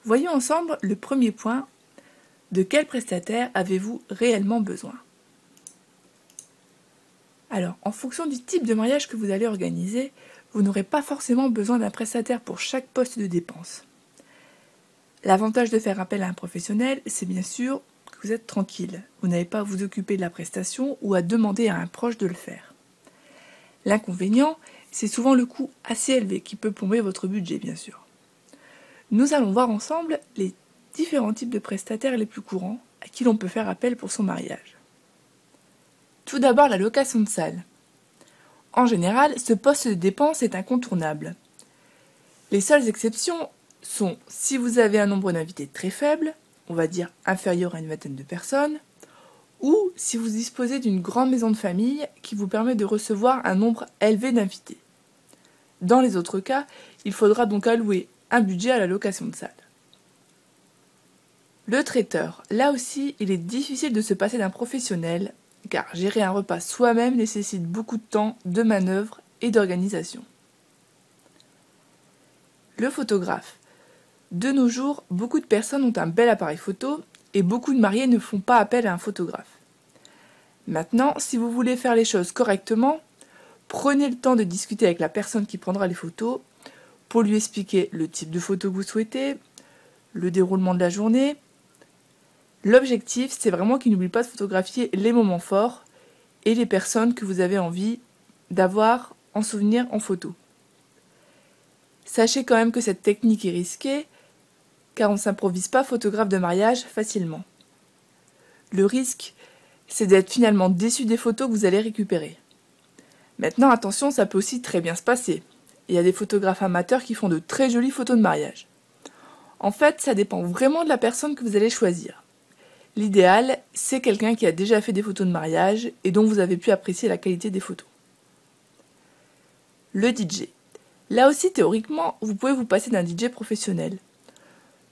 Voyons ensemble le premier point. De quel prestataire avez-vous réellement besoin? Alors, en fonction du type de mariage que vous allez organiser, vous n'aurez pas forcément besoin d'un prestataire pour chaque poste de dépense. L'avantage de faire appel à un professionnel, c'est bien sûr que vous êtes tranquille. Vous n'avez pas à vous occuper de la prestation ou à demander à un proche de le faire. L'inconvénient, c'est souvent le coût assez élevé qui peut plomber votre budget, bien sûr. Nous allons voir ensemble les différents types de prestataires les plus courants à qui l'on peut faire appel pour son mariage. Tout d'abord, la location de salle. En général, ce poste de dépense est incontournable. Les seules exceptions sont si vous avez un nombre d'invités très faible, on va dire inférieur à une vingtaine de personnes, ou si vous disposez d'une grande maison de famille qui vous permet de recevoir un nombre élevé d'invités. Dans les autres cas, il faudra donc allouer un budget à la location de salle. Le traiteur, là aussi, il est difficile de se passer d'un professionnel, car gérer un repas soi-même nécessite beaucoup de temps, de manœuvre et d'organisation. Le photographe. De nos jours, beaucoup de personnes ont un bel appareil photo et beaucoup de mariés ne font pas appel à un photographe. Maintenant, si vous voulez faire les choses correctement, prenez le temps de discuter avec la personne qui prendra les photos pour lui expliquer le type de photo que vous souhaitez, le déroulement de la journée. L'objectif, c'est vraiment qu'il n'oublie pas de photographier les moments forts et les personnes que vous avez envie d'avoir en souvenir en photo. Sachez quand même que cette technique est risquée, car on ne s'improvise pas photographe de mariage facilement. Le risque, c'est d'être finalement déçu des photos que vous allez récupérer. Maintenant, attention, ça peut aussi très bien se passer. Il y a des photographes amateurs qui font de très jolies photos de mariage. En fait, ça dépend vraiment de la personne que vous allez choisir. L'idéal, c'est quelqu'un qui a déjà fait des photos de mariage et dont vous avez pu apprécier la qualité des photos. Le DJ. Là aussi, théoriquement, vous pouvez vous passer d'un DJ professionnel.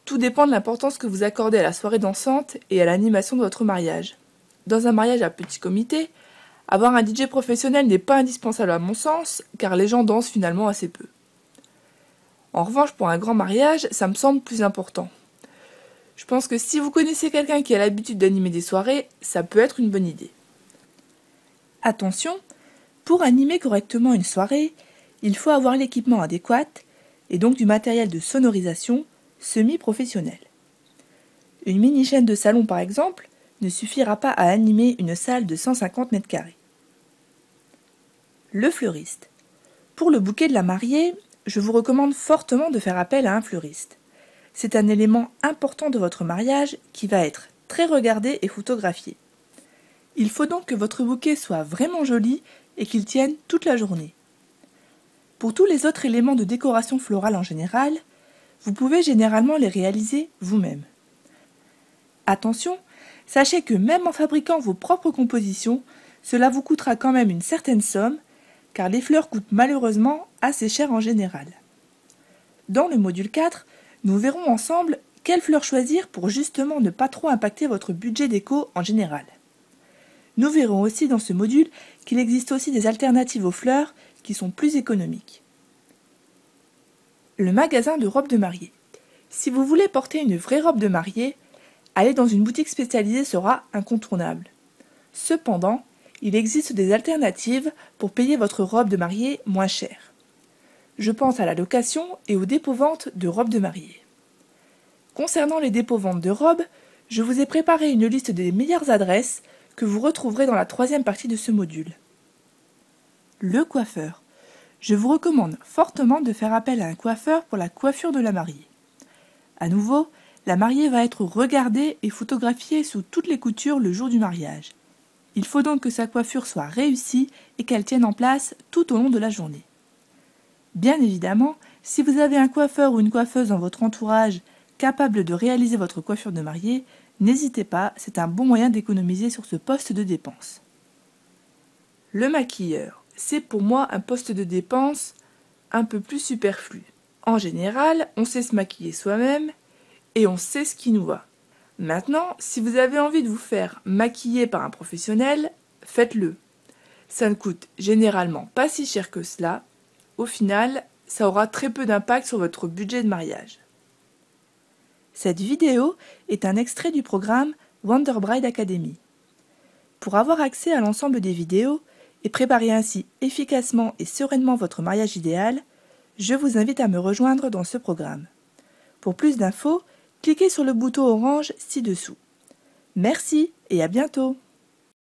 Tout dépend de l'importance que vous accordez à la soirée dansante et à l'animation de votre mariage. Dans un mariage à petit comité, avoir un DJ professionnel n'est pas indispensable à mon sens, car les gens dansent finalement assez peu. En revanche, pour un grand mariage, ça me semble plus important. Je pense que si vous connaissez quelqu'un qui a l'habitude d'animer des soirées, ça peut être une bonne idée. Attention, pour animer correctement une soirée, il faut avoir l'équipement adéquat et donc du matériel de sonorisation semi-professionnel. Une mini-chaîne de salon par exemple ne suffira pas à animer une salle de 150 m². Le fleuriste. Pour le bouquet de la mariée, je vous recommande fortement de faire appel à un fleuriste. C'est un élément important de votre mariage qui va être très regardé et photographié. Il faut donc que votre bouquet soit vraiment joli et qu'il tienne toute la journée. Pour tous les autres éléments de décoration florale en général, vous pouvez généralement les réaliser vous-même. Attention, sachez que même en fabriquant vos propres compositions, cela vous coûtera quand même une certaine somme, car les fleurs coûtent malheureusement assez cher en général. Dans le module 4, nous verrons ensemble quelles fleurs choisir pour justement ne pas trop impacter votre budget déco en général. Nous verrons aussi dans ce module qu'il existe aussi des alternatives aux fleurs qui sont plus économiques. Le magasin de robes de mariée. Si vous voulez porter une vraie robe de mariée, aller dans une boutique spécialisée sera incontournable. Cependant, il existe des alternatives pour payer votre robe de mariée moins cher. Je pense à la location et aux dépôts-ventes de robes de mariée. Concernant les dépôts-ventes de robes, je vous ai préparé une liste des meilleures adresses que vous retrouverez dans la 3e partie de ce module. Le coiffeur. Je vous recommande fortement de faire appel à un coiffeur pour la coiffure de la mariée. À nouveau, la mariée va être regardée et photographiée sous toutes les coutures le jour du mariage. Il faut donc que sa coiffure soit réussie et qu'elle tienne en place tout au long de la journée. Bien évidemment, si vous avez un coiffeur ou une coiffeuse dans votre entourage capable de réaliser votre coiffure de mariée, n'hésitez pas, c'est un bon moyen d'économiser sur ce poste de dépense. Le maquilleur. C'est pour moi un poste de dépense un peu plus superflu. En général, on sait se maquiller soi-même et on sait ce qui nous va. Maintenant, si vous avez envie de vous faire maquiller par un professionnel, faites-le. Ça ne coûte généralement pas si cher que cela. Au final, ça aura très peu d'impact sur votre budget de mariage. Cette vidéo est un extrait du programme Wonder Bride Academy. Pour avoir accès à l'ensemble des vidéos et préparer ainsi efficacement et sereinement votre mariage idéal, je vous invite à me rejoindre dans ce programme. Pour plus d'infos, cliquez sur le bouton orange ci-dessous. Merci et à bientôt!